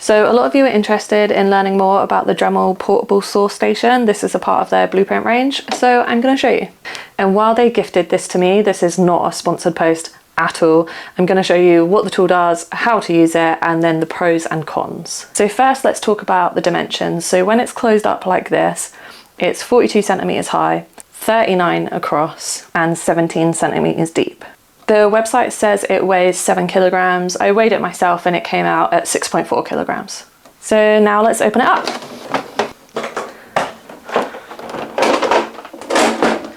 So a lot of you are interested in learning more about the Dremel portable saw station. This is a part of their blueprint range, so I'm going to show you. And while they gifted this to me, this is not a sponsored post at all. I'm going to show you what the tool does, how to use it, and then the pros and cons. So first, let's talk about the dimensions. So when it's closed up like this, it's 42 centimeters high, 39 across, and 17 centimeters deep. The website says it weighs 7 kilograms. I weighed it myself and it came out at 6.4 kilograms. So now let's open it up.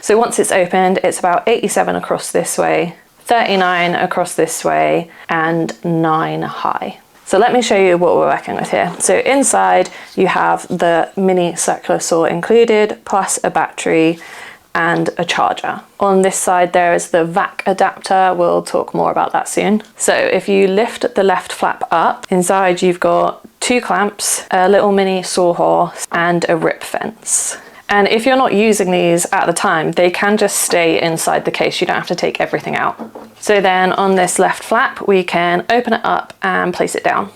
So once it's opened, it's about 87 across this way, 39 across this way, and 9 high. So let me show you what we're working with here. So inside you have the mini circular saw included, plus a battery and a charger. On this side there is the vac adapter. We'll talk more about that soon. So if you lift the left flap up, inside you've got 2 clamps, a little mini sawhorse, and a rip fence. And if you're not using these at the time, they can just stay inside the case. You don't have to take everything out. So then on this left flap, we can open it up and place it down.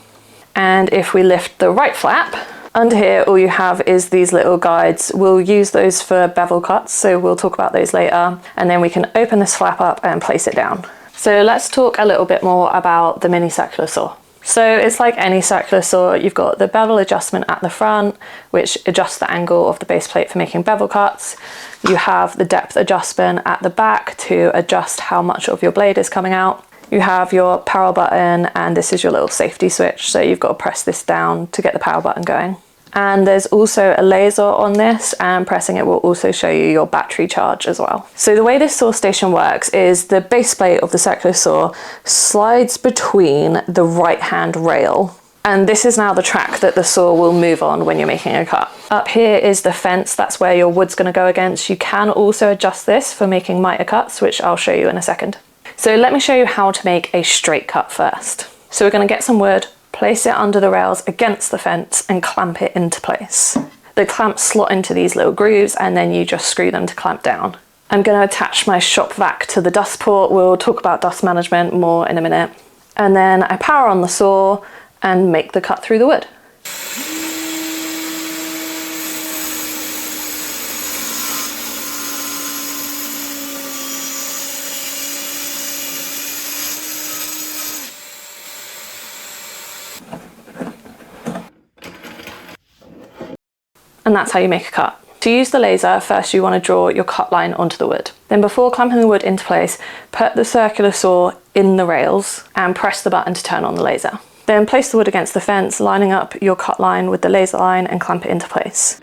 And if we lift the right flap, under here, all you have is these little guides. We'll use those for bevel cuts, so we'll talk about those later. And then we can open this flap up and place it down. So let's talk a little bit more about the mini circular saw. So it's like any circular saw. You've got the bevel adjustment at the front, which adjusts the angle of the base plate for making bevel cuts. You have the depth adjustment at the back to adjust how much of your blade is coming out. You have your power button, and this is your little safety switch. So you've got to press this down to get the power button going. And there's also a laser on this, and pressing it will also show you your battery charge as well. So the way this saw station works is the base plate of the circular saw slides between the right hand rail. And this is now the track that the saw will move on when you're making a cut. Up here is the fence, that's where your wood's going to go against. You can also adjust this for making miter cuts, which I'll show you in a second. So let me show you how to make a straight cut first. So we're going to get some wood, place it under the rails against the fence, and clamp it into place. The clamps slot into these little grooves, and then you just screw them to clamp down. I'm going to attach my shop vac to the dust port. We'll talk about dust management more in a minute. And then I power on the saw and make the cut through the wood. And that's how you make a cut. To use the laser, first you want to draw your cut line onto the wood. Then before clamping the wood into place, put the circular saw in the rails and press the button to turn on the laser. Then place the wood against the fence, lining up your cut line with the laser line, and clamp it into place.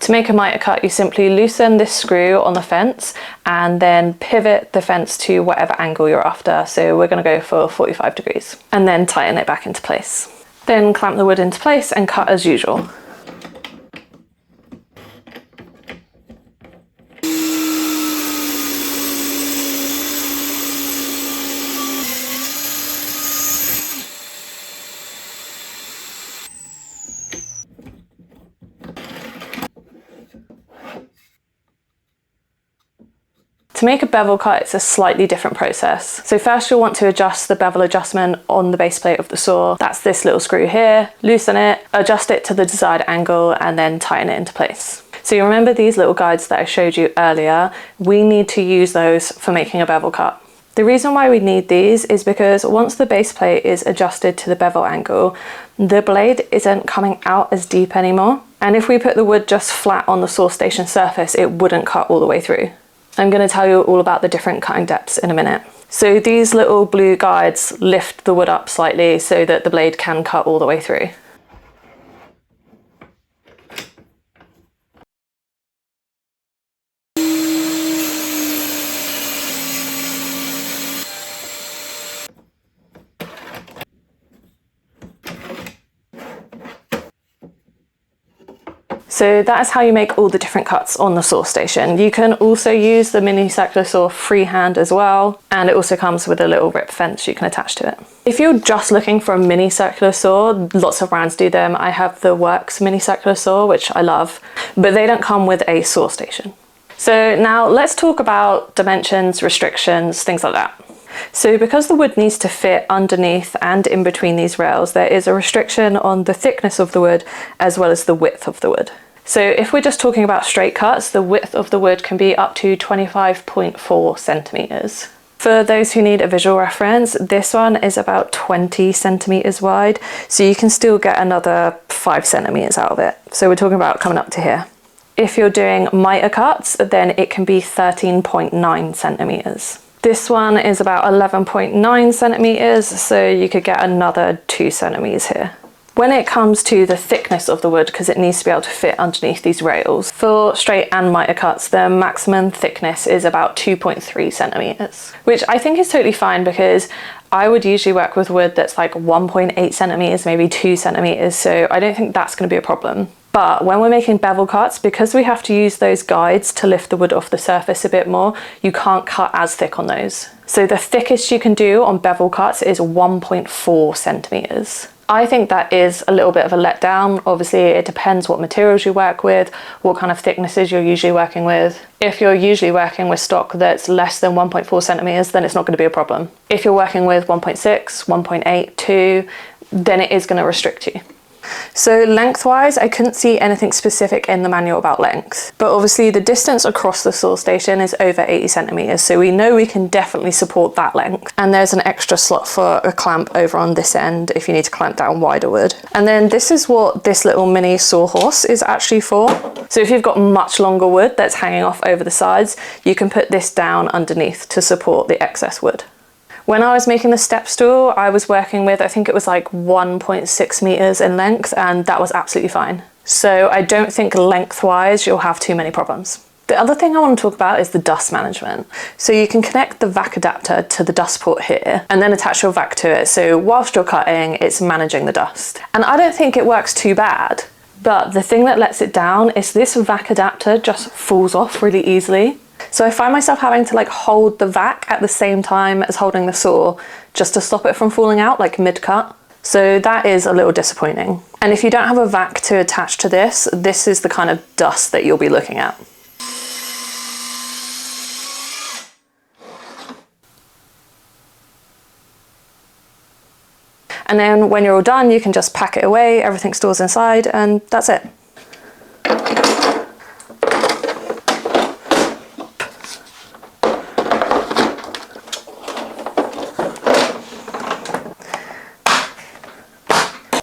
To make a miter cut, you simply loosen this screw on the fence and then pivot the fence to whatever angle you're after. So we're going to go for 45 degrees and then tighten it back into place. Then clamp the wood into place and cut as usual. To make a bevel cut, it's a slightly different process. So first you'll want to adjust the bevel adjustment on the base plate of the saw. That's this little screw here. Loosen it, adjust it to the desired angle, and then tighten it into place. So you remember these little guides that I showed you earlier? We need to use those for making a bevel cut. The reason why we need these is because once the base plate is adjusted to the bevel angle, the blade isn't coming out as deep anymore. And if we put the wood just flat on the saw station surface, it wouldn't cut all the way through. I'm going to tell you all about the different cutting depths in a minute. So these little blue guides lift the wood up slightly so that the blade can cut all the way through. So that is how you make all the different cuts on the saw station. You can also use the mini circular saw freehand as well, and it also comes with a little rip fence you can attach to it. If you're just looking for a mini circular saw, lots of brands do them. I have the Works mini circular saw, which I love, but they don't come with a saw station. So now let's talk about dimensions, restrictions, things like that. So because the wood needs to fit underneath and in between these rails, there is a restriction on the thickness of the wood as well as the width of the wood. So if we're just talking about straight cuts, the width of the wood can be up to 25.4 centimeters. For those who need a visual reference, this one is about 20 centimeters wide, so you can still get another 5 centimeters out of it. So we're talking about coming up to here. If you're doing miter cuts, then it can be 13.9 centimeters. This one is about 11.9 centimeters, so you could get another 2 centimeters here. When it comes to the thickness of the wood, because it needs to be able to fit underneath these rails, for straight and miter cuts, the maximum thickness is about 2.3 centimeters, which I think is totally fine because I would usually work with wood that's like 1.8 centimeters, maybe 2 centimeters, so I don't think that's going to be a problem. But when we're making bevel cuts, because we have to use those guides to lift the wood off the surface a bit more, you can't cut as thick on those. So the thickest you can do on bevel cuts is 1.4 centimeters. I think that is a little bit of a letdown. Obviously, it depends what materials you work with, what kind of thicknesses you're usually working with. If you're usually working with stock that's less than 1.4 centimeters, then it's not going to be a problem. If you're working with 1.6, 1.8, 2, then it is going to restrict you. So lengthwise, I couldn't see anything specific in the manual about length, but obviously the distance across the saw station is over 80 centimeters, so we know we can definitely support that length. And there's an extra slot for a clamp over on this end if you need to clamp down wider wood. And then this is what this little mini sawhorse is actually for. So if you've got much longer wood that's hanging off over the sides, you can put this down underneath to support the excess wood. When I was making the step stool, I was working with, I think it was like 1.6 meters in length, and that was absolutely fine. So I don't think lengthwise you'll have too many problems. The other thing I want to talk about is the dust management. So you can connect the vac adapter to the dust port here and then attach your vac to it. So whilst you're cutting, it's managing the dust. And I don't think it works too bad, but the thing that lets it down is this vac adapter just falls off really easily. So I find myself having to like hold the vac at the same time as holding the saw just to stop it from falling out like mid-cut. So that is a little disappointing. And if you don't have a vac to attach to this, this is the kind of dust that you'll be looking at. And then when you're all done, you can just pack it away, everything stores inside, and that's it.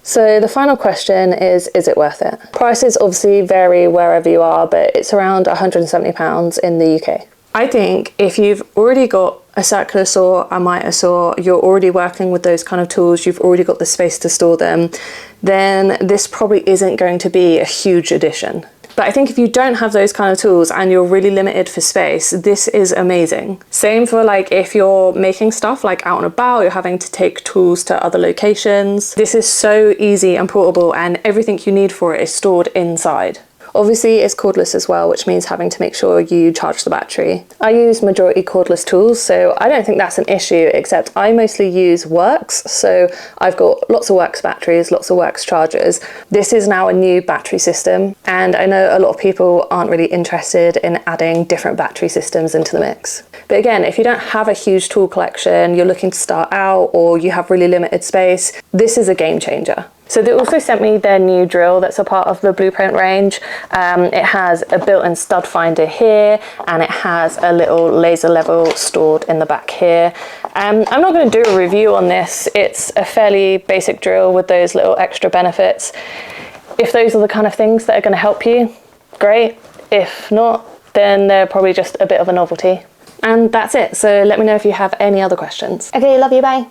So the final question is it worth it? Prices obviously vary wherever you are, but it's around £170 in the UK. I think if you've already got a circular saw, a miter saw, you're already working with those kind of tools, you've already got the space to store them, then this probably isn't going to be a huge addition. But I think if you don't have those kind of tools and you're really limited for space, this is amazing. Same for like if you're making stuff like out and about, you're having to take tools to other locations. This is so easy and portable, and everything you need for it is stored inside. Obviously it's cordless as well, which means having to make sure you charge the battery. I use majority cordless tools, so I don't think that's an issue, except I mostly use Works. So I've got lots of Works batteries, lots of Works chargers. This is now a new battery system, and I know a lot of people aren't really interested in adding different battery systems into the mix. But again, if you don't have a huge tool collection, you're looking to start out, or you have really limited space, this is a game changer. So they also sent me their new drill that's a part of the Blueprint range. It has a built-in stud finder here, and it has a little laser level stored in the back here. I'm not going to do a review on this. It's a fairly basic drill with those little extra benefits. If those are the kind of things that are going to help you, great. If not, then they're probably just a bit of a novelty. And that's it. So let me know if you have any other questions. Okay, love you, bye.